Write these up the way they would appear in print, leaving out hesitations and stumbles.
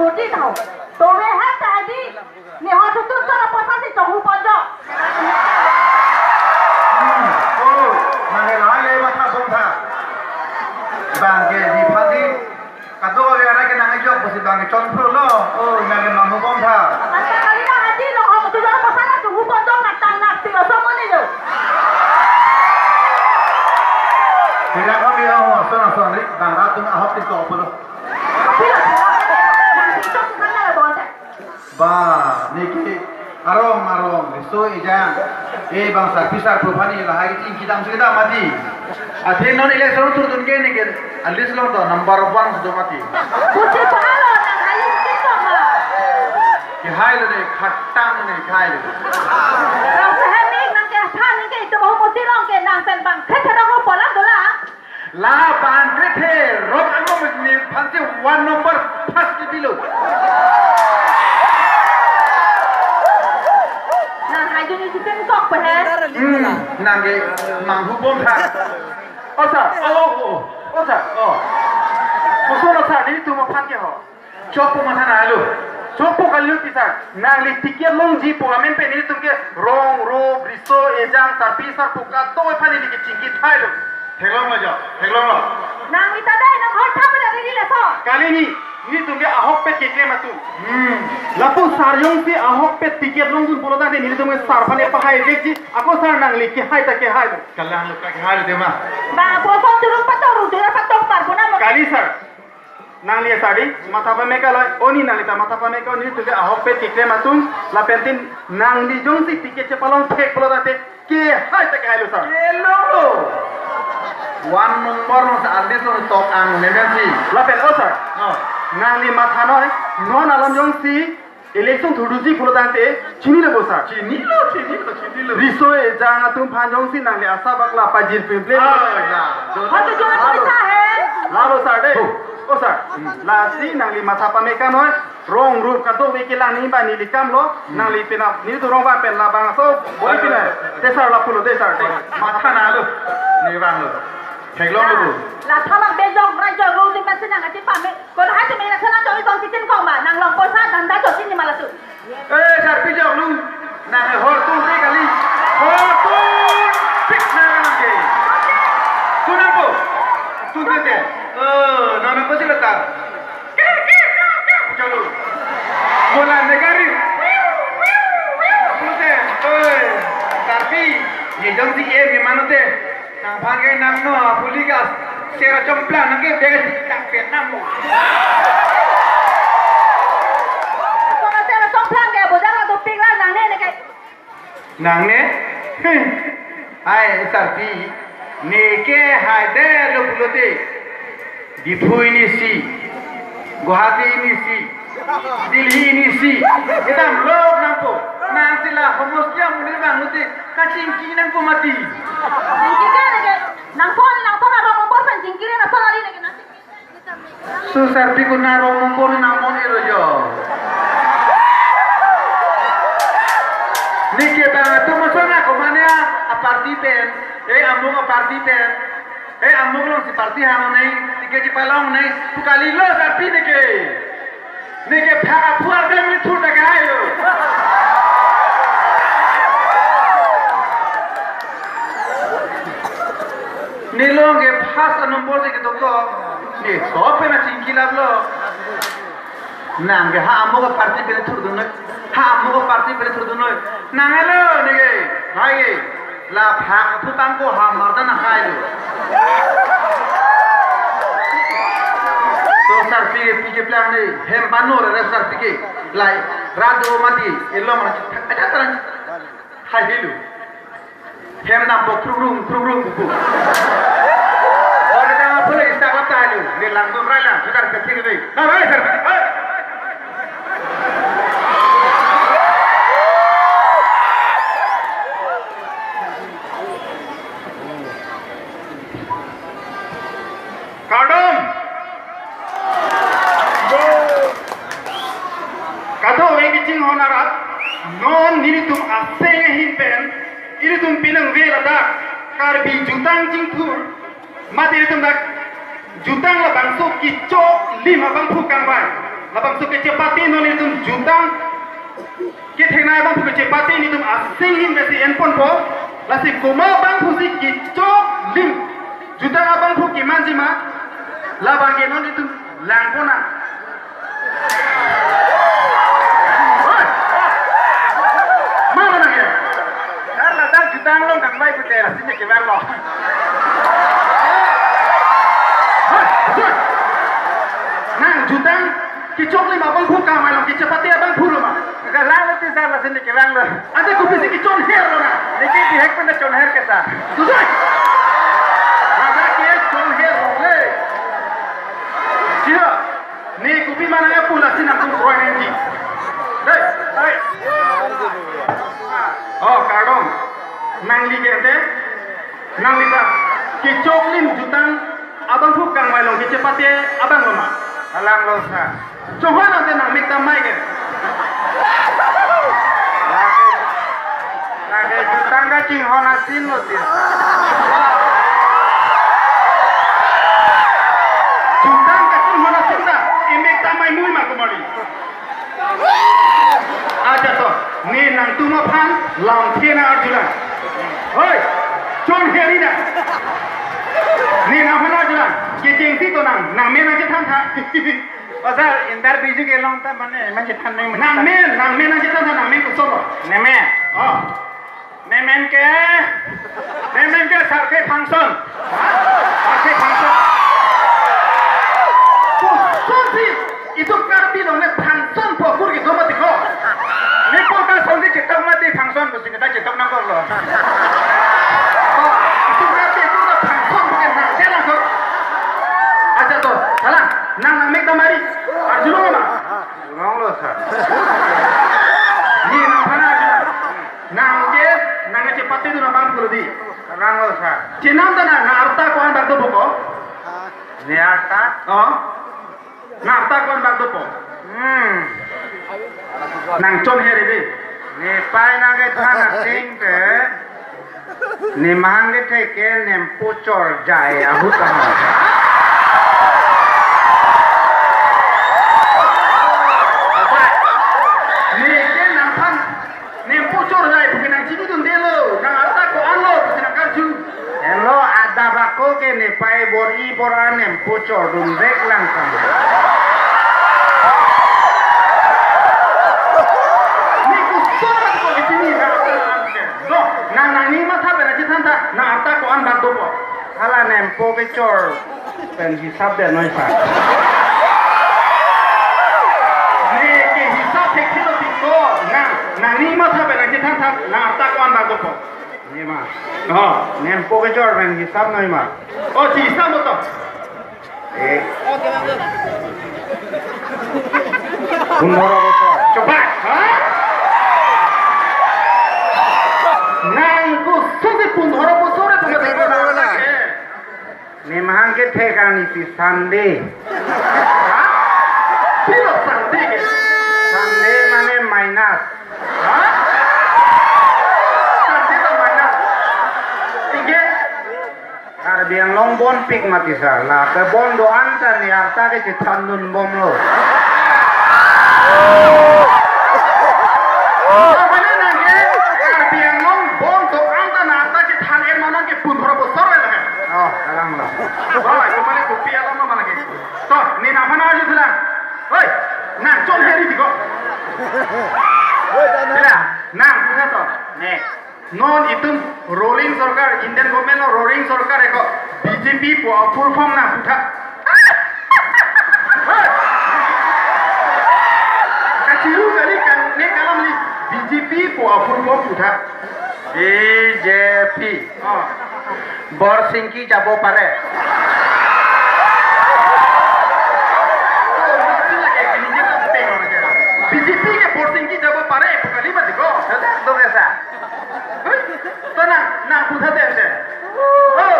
thudi thau to we ha ta di ni ho tu cho la pa si to hu pa jo Nangge lai le ma tha som tha bang ke di phadi kado we ara ke nangge jok bosi bang chon phro lo nangge ma mu bom tha anta kali na hati no ho tu jo pa sa tu hu pa jo na tang na ti lo so mo ni jo tidak kami ho so ni bang ra tu ahop ti ko polo ba ni ki arong so ijang bang sa pisar profani la hai tin kidam se da mati athe non election tur dun ke ne ke alis lo to number 1 do mati buti pa alo na hai ti ko ma ki hai le khattang ne khai le ra se ha mi nang ke tha ni ke to mo ti rong ke nang sen bang khe khe ro po la do la la ban khe ro an mo ni phanti 1 number first biloไปแฮะนางเกมังคุบมทาโอ้ซ่าโอ้ซ่าโอ้โซโลซ่านี่ตัวมาพันแกเหรอชอบปุ๊มาทานาลูชอบปุ๊กันลูพี่ซ่านางลิติเกียลงจีปุ๊อามันเป็นนี่ตัวแกรองโรบริโซเอจังตาปีซ่าปุ๊กาโต้พันนี่กิจิงกิไทยลูเฮกลงมาจ้ะเฮกลงมานางลิตาได้นางฮอตทับไปเลยนี่แหละพ่อกาลีนี่ตัวแกอาฮอกเป็ดเกลมาตุแล้วปุ๊สาร์ยงซีอาฮอกเป็ดติเกียลงจุนปุ๊ได้นี่ตัวแกสาร์พันเนี่ยปะให้เด็กจีอากูสาร์นางลิกิให้ตะแกให้ลูกัลลังลูกตะแกให้ลูเดี๋ยวมาบางพวกคนจะรู้ปัตตารู้จะรู้ปัตตาปาร์บุนะมั้งกาลีสาร์นางเลียสาดีมาทับไปเมกาเลยโอ้นี่นางลิตามาทับไปเมกานี่ตัวแกอาฮอกเป็ดติเกลมาตุลาเป็นตินนางลิจงซีติเกจะปะลองเทกปุ๊ได้เกให้ตะแกให้ลูสาร์เกลูวันnumber นั่นอันเดียวกันตกอ่างเนี่ยกันสิแล้วเป็นอะไรนางลีมาทานอยนอนอารมณ์ยงสีelection ถูกดูสิพูดตั้งแต่ชินี่เลยบ่ซะชินี่เลยริโซเอจางตุ้มพันยงสีนางลีอาซาบักลาปาจิรเปมเพลย์เขาจะจวนไปซะเฮลาโลซาเด้โอ้ซาลาสีนางลีมาทาปาเมกันอยรองรูปกันตัววิกิลานี่บานี่ลิกัมโลนางลีเป็นนี่ตัวรองบ้านเป็นลาบังโซบริปินะเดซาร์ลาพูโลเดซาร์เด้มาทานาลูนี่บังลูเทคโลกลูลาทามังเบยองไรจอรู้สิมันสินางจิปาเมคนให้จะมีลักษณะจอยตองจิจินกองมานางลองโปซ่าดันได้จดจินนี่มาละตุชาพี่จองลุงนางฮอร์ตูนเรกาลีฮอร์ตูนพิกนางนังเกตุนังโกตุนเตนางนังโกสิละตาचलो बोला नेगारी पुते tapi ye jong si ye memanote nang phangai nang no puligas sera chompla nang ke bega tak Vietnam mo Kona sera chompla ke bodang la topik la nang ne ai sarpi ne ke haide lo pulote diphui ni si Guwahati ni si Delhi ni si kita log nampo nang sila homosya muni bang nuti kacingki nang ko mati jingki ka ne nang phone na ro mo pen jingki na sala ri ne na so sarpi ko na ro mo na mo ni ro yo ni ke ba tu mo sona ko mane a party pen among a party pen among lo si party ha nei ke ji palong nei tu kali lo sarpi ne ke pha puar de mi thu ta ga yo ni lo ge phas number de ke to ko ni so pe na chinki lab lo nang ge ha among a party pe thu du noi ha among a party pe thu du noi nang lo ni ge bhai ge la pha thu tang ko ha mardan hai lo so sarpi ke pije plan ni hem banor re sarpi ke lai rado mati ello mana ada taran hai hilu hem na bo krung bu ora da phule istagla talu ni lang dum raila sukar ke thik dei na bhai sarpi kadom Kado wengi jing honarat non niritum aseng himpen iritum pinang velada karbi jutang jing pur mati iritum dak jutang la bangso kicho lima bang phukang bai lapang su kecepati non itu jutang kita naik bang kecepati ini tuh asing him besi handphone po lasip kuma bang fusi kico lim jutang abang fu kiman sih mah labang non itu langkona mana nanya karena dah jutang lo nggak baik betul sini kebang lo nang jutang kicok lima abang fu kamai lo kecepati abang fu lo mah Galang itu saya masih di kebang lo. Ada kopi sih kicon hair lo na. Niki dihek pun kicon hair kita. Susah. Masa kia kicon hair lo le. Cia, ni kopi mana ya pula sih nak tuh roy nanti. Deh, ay. Oh, kardong. Nang li kete, nang li ta. Kicok lim jutang abang fu kang mai lo kecepati abang lo mah. Alang lo sa. Coba nanti nang mikta mai ke. Lagi jutang cing honasin lo dia. Jutang cing honasin dah. Imek tamai mui mak kembali. Aja toh. Ni nang tu mapan lam tiena arjulan. Hoi, John Harry dah. Ni nang mana arjulan? Kecing si tu nang mena je tham tha. Pasal indar biju ke long ta mana macam tham nang men aja tham tha nang men kusolo. Nemen. Oh. Nemen ke sarke function. Sarke function. Function sih itu karbi dong nih function pokur gitu mati kok. Nih pokur sonsi cetak mati function mesti kita cetak nangkor loh. Oh itu berarti itu udah function bukan nang jalan kok. Aja tuh salah nang mek tamari arjulong mah. Arjulong loh sah. Nih nang mana arjulong? Nang nanga cepati tu nabang puludi. Nang lo sa. Cinam tu na arta kuan bag tu poko. Ni arta? Oh. Na arta kuan bag tu poko. Nang con heri di. Ni pai na ke thana sing ke. Ni mahang ke theke nem pucor jai ahuta. Ni ke nang pan nem pucor jai bukan nang cibi tu delo. Nang arta ko alo bukan nang karju. Hello ada bako ke ni pai bori boranem pucor dum rek langsung. Nang ni mata bela jitan ta na arta ko an bag dopo hala nem po ke chor pen hisab de noi sa ne ke hisab thek thilo tiko nang ni mata bela jitan ta na arta ko an bag dopo ni ma nem po ke chor pen hisab noi ma o ji hisab to Bundoro bosor coba Bundoro bosor tu ni mahang ke thekan isi Sunday. Pilo Sunday ke? Sunday mane minus. Sunday tu minus. Tinggi. Karbiang longbon pik mati salah. Ke bondo anta ni arta ke citandun bom lo. Mana nanti? Karbiang longbon tu anta na arta citan mana ke Bundoro bosor lah. Oh, kalang lah. Oh, itu mana kopi alam mana ke? Toh, ni nama aja sudah. Hoi, nah, con heri tiko. Bila, nah, bukan toh. Nih, non itu rolling sarkar, Indian government rolling sarkar eko BJP full form na putra. Kaciru kali kan, ni kalam ni BJP full form putra. BJP. Oh. Borsingki jabo pare. BJP ke borsingki jabo pare pukali mati ko. Tu kesa. Tu na putha de ase. Oh.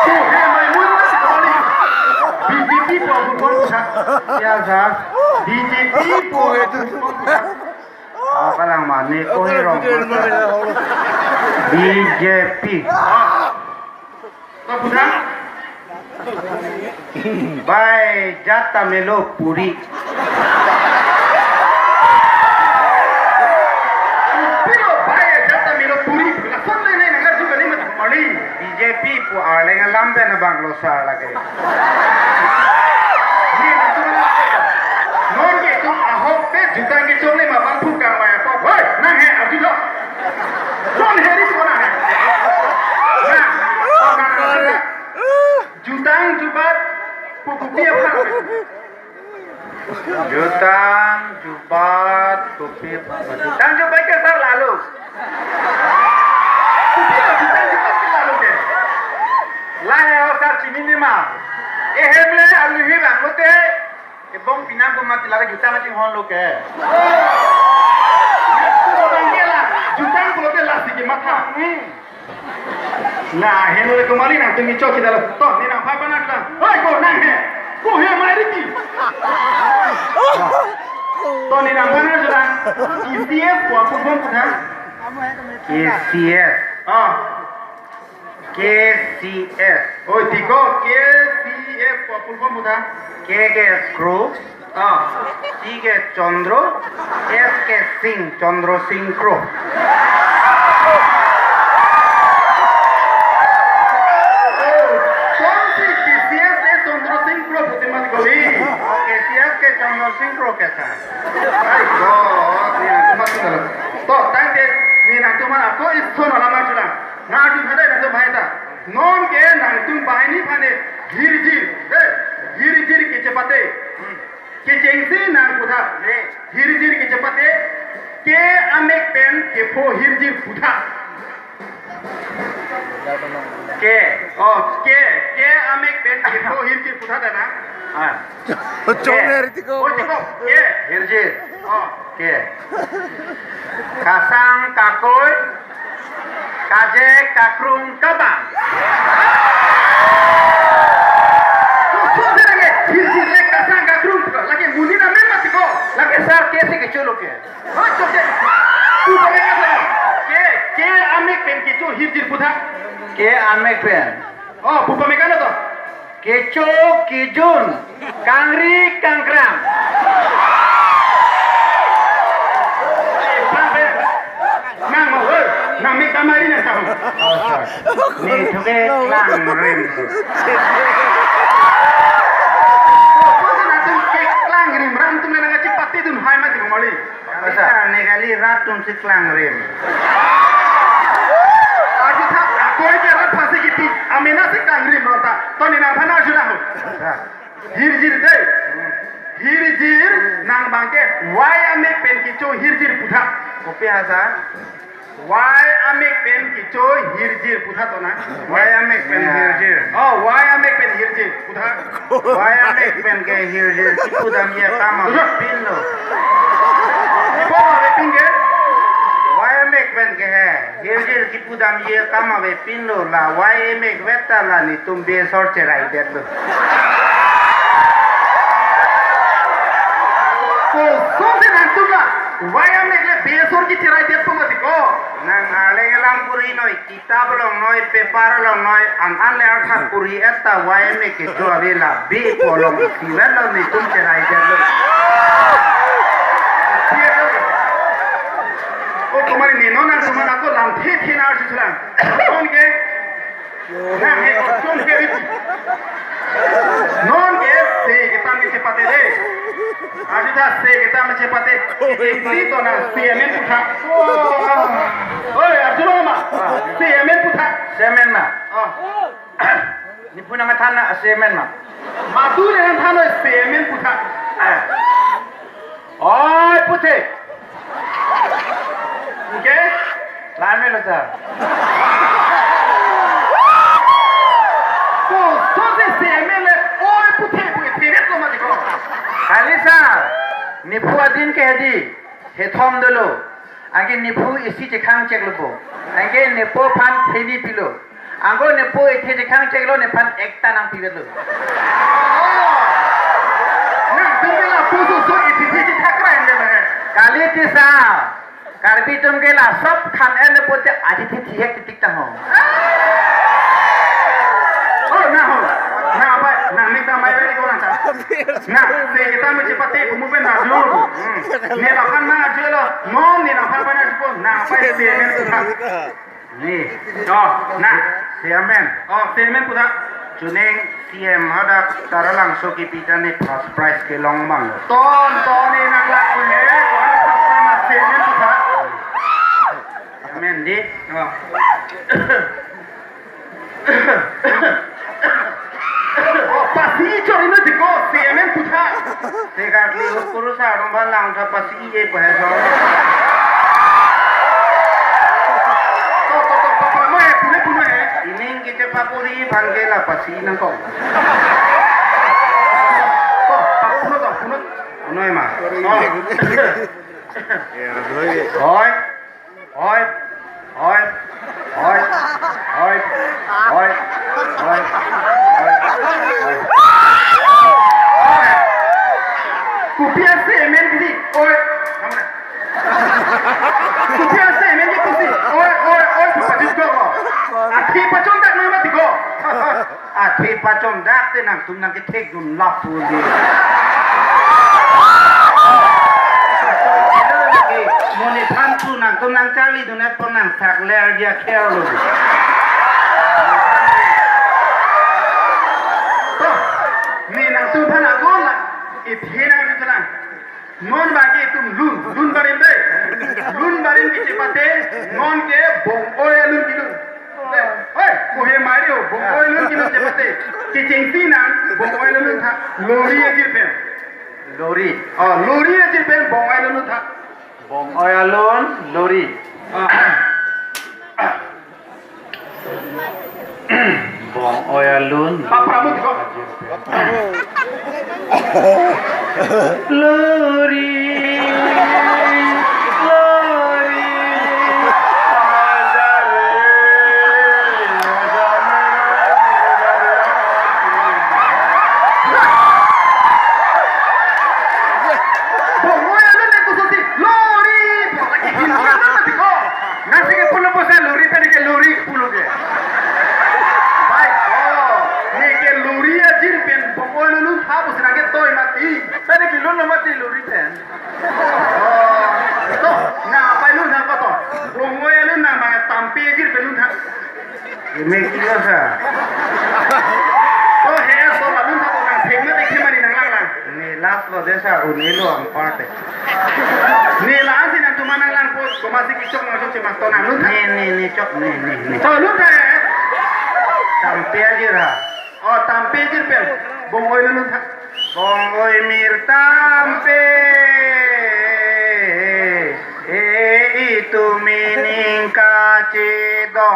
Tu he mai mui ma sikoli. BJP po putha. Ya sa. BJP po itu. Apa lang mani ko hirong. BJP. Kau putra? Bye, jata melo puri. Pero vaya, jata melo puri. La sonle ne nagar juga ni mat mali. BJP pu arlenga lambe na banglo sa lage. Ni tu mana? Nor ke tu ahok pe juta ke chole ma bang phu ka waya ko. Hoi, na hai arju lo. Kon heri ko na hai. Na, jutang jubat pupupi apa? Jutang jubat kopi. Jutang jubat ke sar lalu. Pupupi jutang jubat ke lalu ke. Lahe ho sar chini lima. Hemle alu hi bangote. Ebong pinang ko mati laga jutang mati hon lo ke. Jutang pulau ke lasti ke mata. Nah, hendak kembali nak tunggu cok kita lah. Toh, ni nak apa nak kita? Hei, kau nak he? Kau he mari ni. Toh ni nak apa nak kita? KCS, kau apa pun kita? KCS. Ah, KCS. oh tiko KCS, kau apa pun kita? K ke Kru. Ah, C ke Chandro. S ke Singh. Chandro Singh Kru. KCS ke Chandro Singh Kru ke sah. ay God, ni nak cuma tu dalam. Toh, tang deh, ni nak cuma aku itu nama macam nak tu ada nak tu bahaya. Non ke nak tu bahaya ni pane giri, giri ke cepate. Ke cengsi nak putar, giri ke cepate. Ke amek pen ke po giri putar. K. Oh, ke amek pen ke po giri putar dah nak. Ah. Oh, tiko, ke. Hirjir. Oh. K. Kasang kakoy. Kaje kakrung kabang. Lagi sar kesi ke cholo ke. K amek pen. Keco kijun. Kangri kangkram. Ni thuke klang rim. Asa negali ratum si klang rim. Hirjir nang bangke why ame pen kicho hirjir putha Kopi asa. why ame pen kicho hirjir putha to na Why amek pen hirjir. oh why ame pen hirjir putha Why amek pen ke hirjir. Kipu dam ye kama pindo. ko ame pinge Why amek pen ke hai. Hirjir kipu dam ye kama ve pindo la. Why amek veta la ni tum be sor cherai det lo. ko so se nang tuga why ame le besor ki chirai det to mati ko Nang aleng lang puri noi kitab long noi paper long noi an le artha puri etta why amek ke jo avela be kolong sivel lo ni tum cherai det lo. ओ तुम्हारी नीनो ना तुम्हारा को लांथे थे ना अर्जुन सलाम कौन के ना है कौन के रिपी नॉन के से के ताम के पते दे आज दा से के ताम के पते इतनी तो ना सीएमएन उठा ओए अर्जुन मा सीएमएन उठा Semen ma. ओ Ni puna matana semen ma. मातुर है थानो सीएमएन उठा Oi putih. Okay Lain me lo sir. तो तो से सीएमएन ले ओए पुथे पुथे तेरे को मत को Halisa, nipu adin ke hedi, hethom dulu. Angge nipu isi cekang cek lupo. Angge nipu pan thedi pilo. Anggo nipu isi cekang cek lo nipan ekta nang pilet lo. ना तुमला पुसो सो इति इति ठकरा है ले Kali tisa, karbi tum ke la sab khan ele pote aji thi thihek titik ta ho. ओ ना हो ना Nah, saya kita mencepati pemupin najul. Ni lapan mana najul lo? Nom ni lapan mana najul? Nah, apa semen putra? Ni, oh, nah, semen. Oh, semen putra. Juning CM ada tara langsung kita ni first prize ke long bang. Ton ni nak laku ni, kau first prize mas semen putra. Semen di. Oh. Pasti curi nanti kau semen putra. Sekarang ni kurus orang balang tak pasti ye bahasa. Ini kita papuri bangkela pasti nangkau. Oh, punut tak punut? Punut emang. Oi, oi, oi, oi, oi, oi, oi. Kupia semen di, oi, mana? Kupia semen di kusi, oi, oi, oi, pasti kau. Athi pacom dak nama tigo. Athi pacom dak te nang tum nang ketek dun lapu di. Moni pantu nang tum nang kali dun et nang sak ler dia kero. Ni nang tu pan agon la. Ithe nang disalang. Non bagi tum lun barin deh. Lun barin ki cepate non ke bong oya lun kilun. Oi, kohe mari ho, bong oil lun kilo cepate. Kicing nan, bong oil lun tha. Lori ajir pen. Lori. Oh, lori ajir pen, bong oil lun tha. Bong oyalon, lori. Bong oyalon. Papramu ko. Lori. Mesti lah. Oh, hei, so lalu satu orang tengah dekhi mari nang lang. Ni last lo desa unilo ang parte. Ni last ni nang tumanang lang po, kumasi kisok masuk si mas tonang lu. Ni cok ni. So lu dah. Tampe aja lah. Oh, tampe je pel. Bongoy lu tha. Bongoy mir tampe. Itu mining kacido.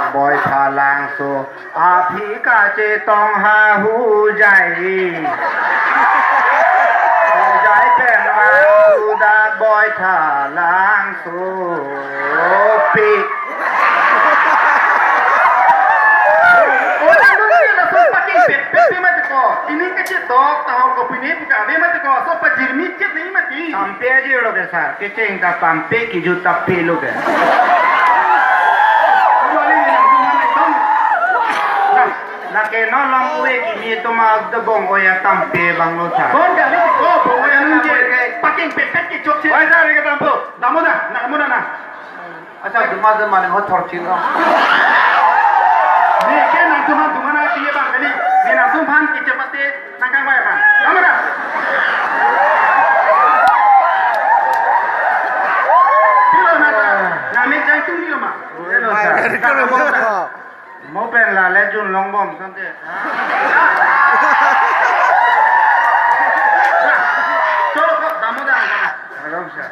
Boy thalang so api kace tong ha hu jai pen wa da boy thalang so pi Ola lu ni la so paking pet mati ko. Ini kace tok tahu ko pini buka be mati ko so pa jirmi chet nahi mati. Sampai aja lo desa kecing ta sampai ki juta pelo ke. Laki nolong uwe kini tu mag debong oya tampe bang lo sa. Bon kali ko bong oya nunje paking pet ki chok che. Wai sa ni ka tampo. Damo na. Asa duma mana ho thor chin lo. Ni ke nang tuma na tiye bang kali. Ni nang tum phan ki chapate nangkang bai bang. Damo na. Pilo na me jai tu ni lo ma. Hello sa. Mau pen la lejun long bom sante. Cholo damo da. Hello sa.